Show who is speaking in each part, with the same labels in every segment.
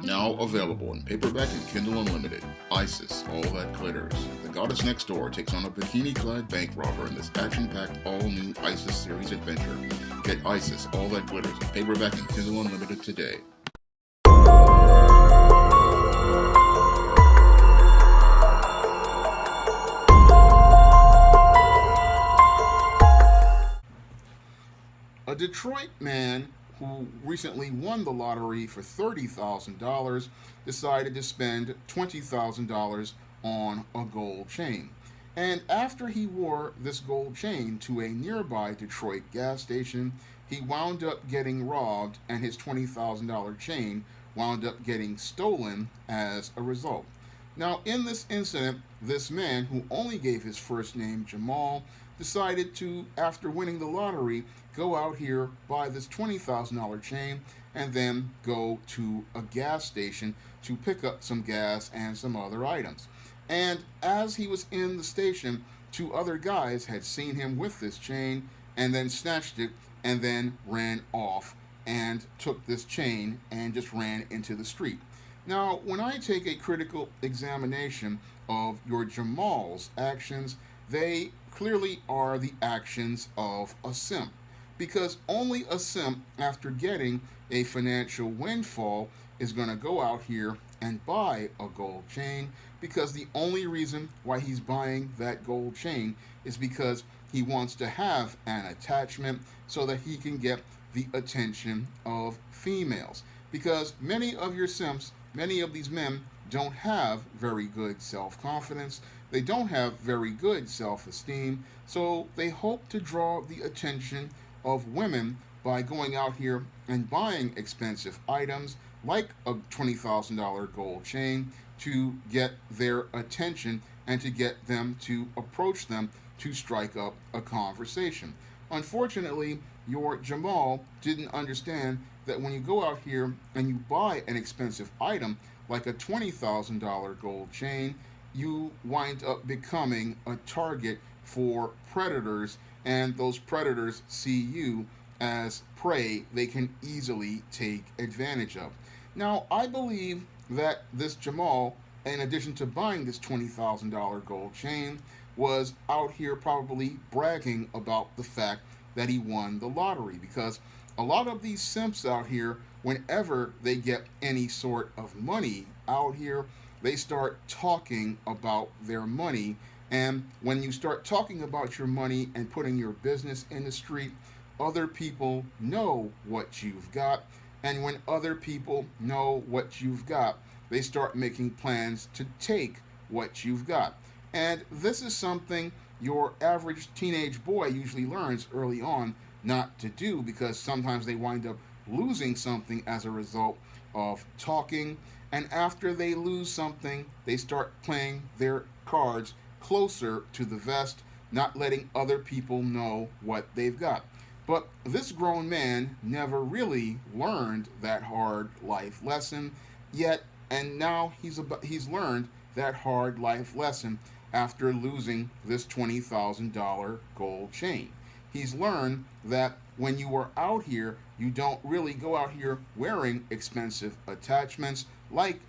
Speaker 1: Now available in paperback and Kindle Unlimited. Isis, All That Glitters. The goddess next door takes on a bikini-clad bank robber in this action-packed all-new Isis series adventure. Get Isis, All That Glitters in paperback and Kindle Unlimited today. A Detroit man who recently won the lottery for $30,000 decided to spend $20,000 on a gold chain. And after he wore this gold chain to a nearby Detroit gas station, he wound up getting robbed, and his $20,000 chain wound up getting stolen as a result. Now, in this incident, this man, who only gave his first name Jamal, decided to, after winning the lottery, go out here, buy this $20,000 chain, and then go to a gas station to pick up some gas and some other items. And as he was in the station, two other guys had seen him with this chain and then snatched it and then ran off and took this chain and just ran into the street. Now, when I take a critical examination of your Jamal's actions, they clearly are the actions of a simp, because only a simp, after getting a financial windfall, is going to go out here and buy a gold chain, because the only reason why he's buying that gold chain is because he wants to have an attachment so that he can get the attention of females. Because many of your simps, many of these men, don't have very good self-confidence. They don't have very good self-esteem, so they hope to draw the attention of women by going out here and buying expensive items like a $20,000 gold chain to get their attention and to get them to approach them to strike up a conversation. Unfortunately, your Jamal didn't understand that when you go out here and you buy an expensive item like a $20,000 gold chain, you wind up becoming a target for predators, and those predators see you as prey they can easily take advantage of. Now, I believe that this Jamal, in addition to buying this $20,000 gold chain, was out here probably bragging about the fact that he won the lottery, because a lot of these simps out here, whenever they get any sort of money out here, they start talking about their money. And when you start talking about your money and putting your business in the street, other people know what you've got. And when other people know what you've got, they start making plans to take what you've got. And this is something your average teenage boy usually learns early on not to do, because sometimes they wind up losing something as a result of talking. And after they lose something, they start playing their cards closer to the vest, not letting other people know what they've got. But this grown man never really learned that hard life lesson yet, and now he's learned that hard life lesson after losing this $20,000 gold chain. He's learned that when you are out here, you don't really go out here wearing expensive attachments like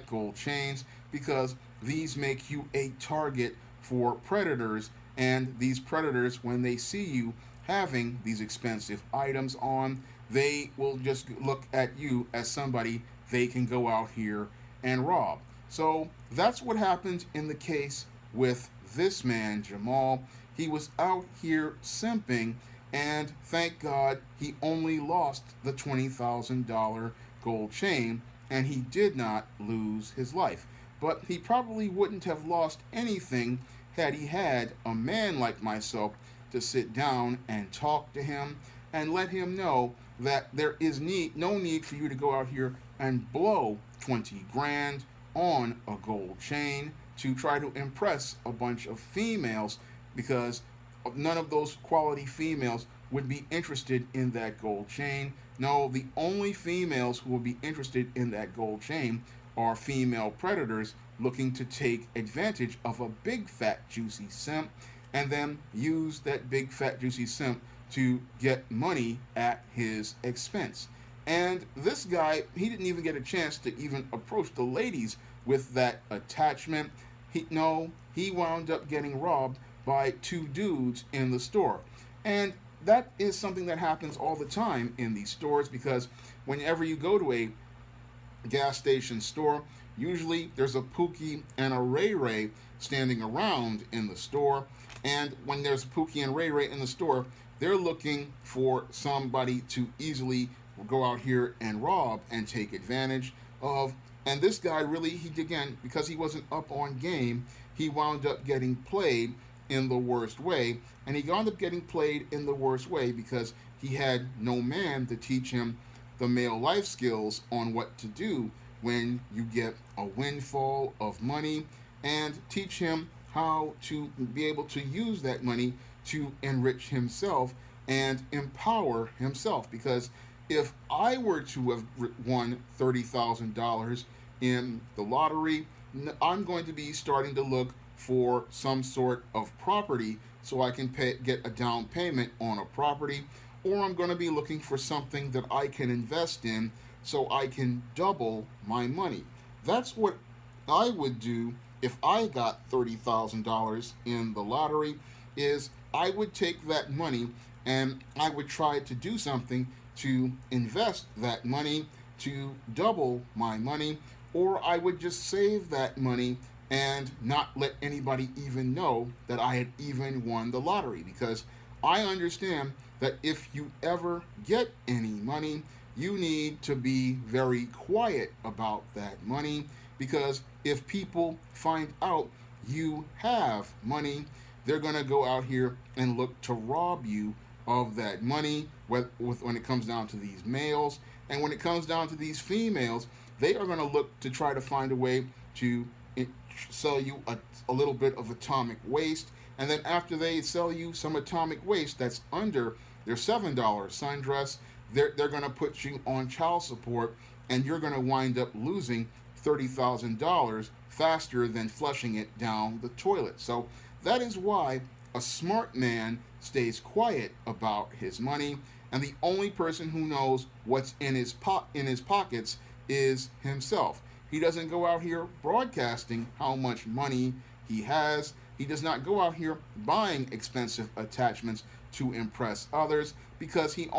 Speaker 1: gold chains, because these make you a target for predators, and these predators, when they see you having these expensive items on, they will just look at you as somebody they can go out here and rob. So that's what happened in the case with this man, Jamal. He was out here simping, and thank God he only lost the $20,000 gold chain, and he did not lose his life. But he probably wouldn't have lost anything had he had a man like myself to sit down and talk to him and let him know that there is no need for you to go out here and blow 20 grand on a gold chain to try to impress a bunch of females, because none of those quality females would be interested in that gold chain. No, the only females who will be interested in that gold chain are female predators looking to take advantage of a big fat juicy simp, and then use that big fat juicy simp to get money at his expense. And this guy, he didn't even get a chance to even approach the ladies with that attachment. He wound up getting robbed by two dudes in the store. And that is something that happens all the time in these stores, because whenever you go to a gas station store, usually there's a Pookie and a Ray Ray standing around in the store. And when there's a Pookie and Ray Ray in the store, they're looking for somebody to easily go out here and rob and take advantage of. And this guy really, again, because he wasn't up on game, he wound up getting played in the worst way. And he wound up getting played in the worst way because he had no man to teach him the male life skills on what to do when you get a windfall of money, and teach him how to be able to use that money to enrich himself and empower himself. Because if I were to have won $30,000 in the lottery, I'm going to be starting to look for some sort of property so I can get a down payment on a property, or I'm going to be looking for something that I can invest in so I can double my money. That's what I would do if I got $30,000 in the lottery. Is I would take that money and I would try to do something to invest that money to double my money, or I would just save that money and not let anybody even know that I had even won the lottery. Because I understand that if you ever get any money, you need to be very quiet about that money, because if people find out you have money, they're going to go out here and look to rob you of that money when it comes down to these males. And when it comes down to these females, they are going to look to try to find a way to sell you a little bit of atomic waste. And then after they sell you some atomic waste that's under their $7 sundress, they're going to put you on child support, and you're going to wind up losing $30,000 faster than flushing it down the toilet. So that is why a smart man stays quiet about his money, and the only person who knows what's in his pockets is himself. He doesn't go out here broadcasting how much money he has. He does not go out here buying expensive attachments to impress others, because he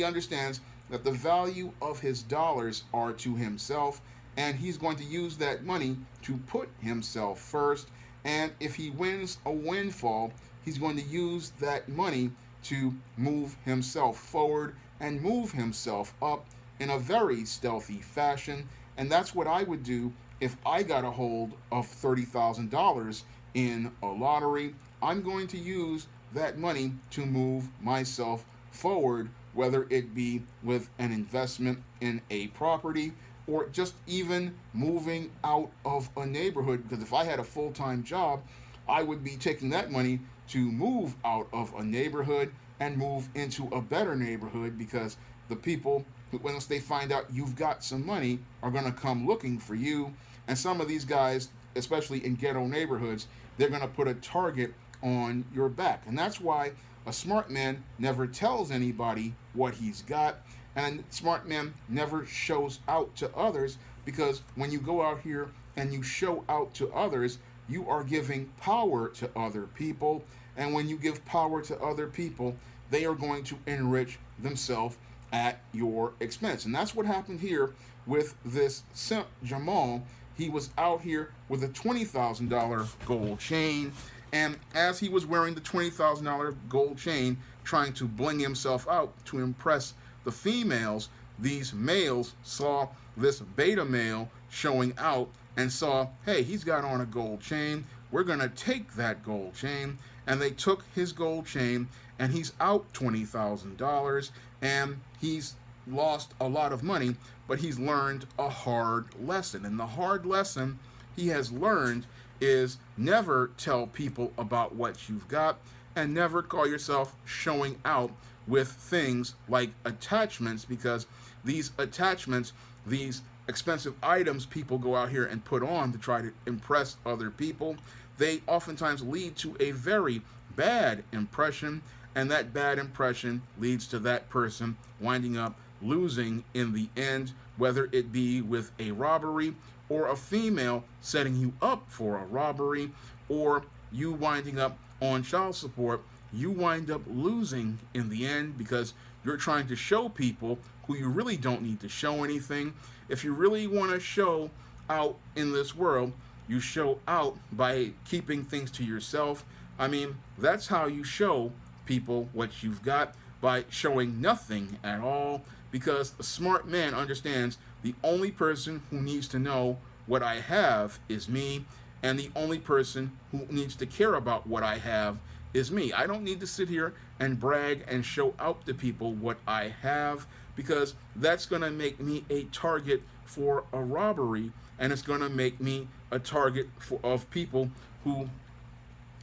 Speaker 1: understands that the value of his dollars are to himself, and he's going to use that money to put himself first. And if he wins a windfall, he's going to use that money to move himself forward and move himself up in a very stealthy fashion. And that's what I would do if I got a hold of $30,000 in a lottery. I'm going to use that money to move myself forward, whether it be with an investment in a property or just even moving out of a neighborhood. Because if I had a full-time job, I would be taking that money to move out of a neighborhood and move into a better neighborhood, because the people, once they find out you've got some money, are going to come looking for you. And some of these guys, especially in ghetto neighborhoods, they're going to put a target on your back. And that's why a smart man never tells anybody what he's got, and a smart man never shows out to others, because when you go out here and you show out to others, you are giving power to other people. And when you give power to other people, they are going to enrich themselves at your expense. And that's what happened here with this simp Jamal. He was out here with a $20,000 gold chain, and as he was wearing the $20,000 gold chain, trying to bling himself out to impress the females, these males saw this beta male showing out and saw, hey, he's got on a gold chain, we're going to take that gold chain. And they took his gold chain, and he's out $20,000, and he's lost a lot of money, but he's learned a hard lesson. And the hard lesson he has learned is never tell people about what you've got, and never call yourself showing out with things like attachments, because these attachments, these expensive items people go out here and put on to try to impress other people, they oftentimes lead to a very bad impression, and that bad impression leads to that person winding up losing in the end, whether it be with a robbery or a female setting you up for a robbery or you winding up on child support. You wind up losing in the end because you're trying to show people who you really don't need to show anything. If you really want to show out in this world, you show out by keeping things to yourself. I mean, that's how you show people what you've got, by showing nothing at all, because a smart man understands the only person who needs to know what I have is me, and the only person who needs to care about what I have is me. I don't need to sit here and brag and show out to people what I have, because that's going to make me a target for a robbery, and it's going to make me a target of people who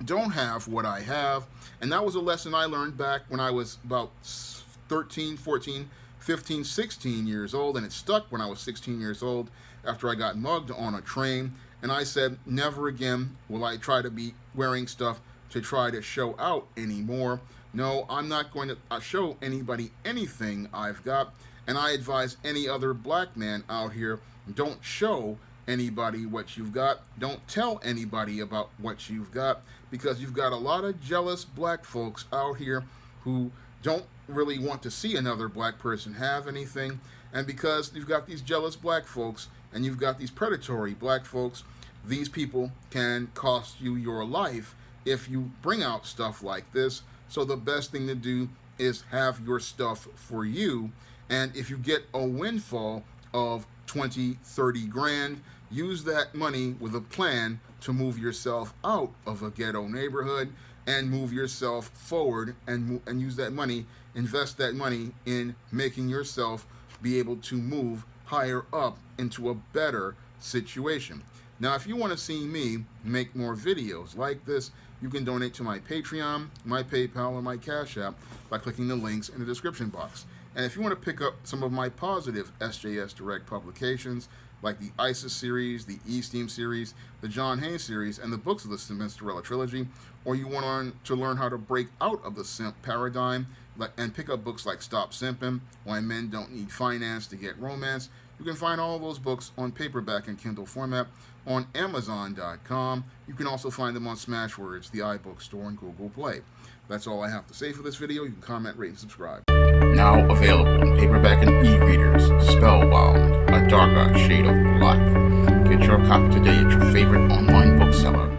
Speaker 1: don't have what I have. And that was a lesson I learned back when I was about 13, 14, 15, 16 years old, and it stuck when I was 16 years old after I got mugged on a train. And I said, never again will I try to be wearing stuff to try to show out anymore. No, I'm not going to show anybody anything I've got. And I advise any other black man out here, don't show anybody what you've got. Don't tell anybody about what you've got, because you've got a lot of jealous black folks out here who don't really want to see another black person have anything. And because you've got these jealous black folks and you've got these predatory black folks, these people can cost you your life if you bring out stuff like this. So the best thing to do is have your stuff for you. And if you get a windfall of 20, 30 grand, use that money with a plan to move yourself out of a ghetto neighborhood and move yourself forward, and use that money, invest that money in making yourself be able to move higher up into a better situation. Now, if you want to see me make more videos like this, you can donate to my Patreon, my PayPal, or my Cash App by clicking the links in the description box. And if you want to pick up some of my positive SJS Direct publications, like the ISIS series, the E-Steam series, the John Hayes series, and the books of the Cinderella trilogy, or you want to learn how to break out of the simp paradigm and pick up books like Stop Simping, Why Men Don't Need Finance to Get Romance, you can find all of those books on paperback and Kindle format on Amazon.com. You can also find them on Smashwords, the iBook Store, and Google Play. That's all I have to say for this video. You can comment, rate, and subscribe. Now available in paperback and e-readers, Spellbound, A Darker Shade of Black. Get your copy today at your favorite online bookseller.